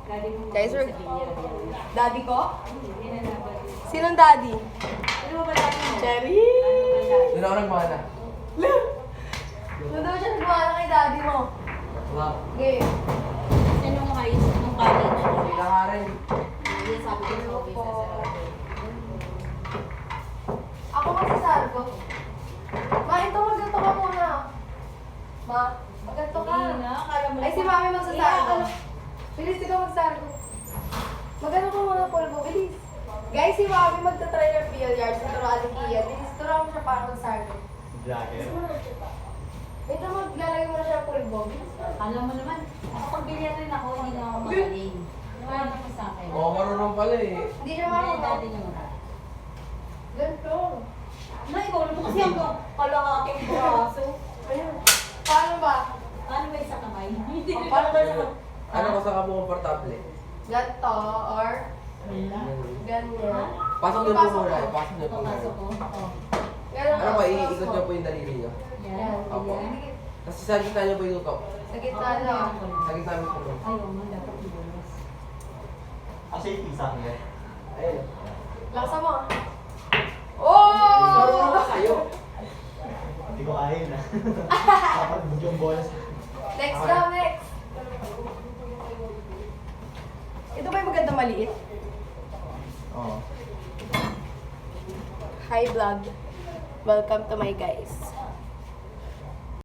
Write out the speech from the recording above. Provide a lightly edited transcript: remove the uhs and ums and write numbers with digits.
Guys, we're... Daddy ko? Sinong daddy? Ano ba daddy mo? Cherry! Doon ako nagmana. Doon daw siya nagmana kay daddy mo. Wow. Okay. Kasi nung high school, nung college. Hindi ka nga rin. Hindi, sabi ko sa office na sa Ako magsasar ko. Ma, ito magganto ka muna. Ma, magganto ka. Hindi na, kala mo Ay, si mami magsasar ko. Bilis, ikaw magsasar ko. Magano ka muna, Polvo. Bilis. Guys, si mami magta-try ng billiards. Turuan ni Kia. Bilis, turuan mo siya para magsasar ko. Vlogger. Ito, maglalagay mo na siya ng pulbo. Bilis ka. Alam mo naman, kapag bilyan rin ako, hindi na ako magaling. Wala naman sa akin. Oo, marunong pala eh. Hindi siya Hindi, marunong. dati niyo. Ganito. Na, ikaw naman kasi ang kalakaking braso. Ayun. Paano ba? Paano ba isa kamay? Hindi rin Paano ba ako siya? Ano ko sa mo komportable? Ganito or Wala. ganyan. Pasok niyo po muna. Pasok niyo po muna. Papasok ko. Oo. Ganun Ano ang ba, cross iikot mo. niyo po yung daliri niyo. Yan. Opo. Yan. Kasi sa gitna niyo po yung tutok. Sa gitna lang. Sa gitna niyo po. Ayaw mo, dapat ibulas. Safety sa akin. Ayun. Laksa mo. Oh! Marunong ka kayo. Hindi ko kaya na. Dapat yung bolas. Next daw, next. Ito ba yung maganda maliit? Oo. Hi vlog. Welcome to my guys.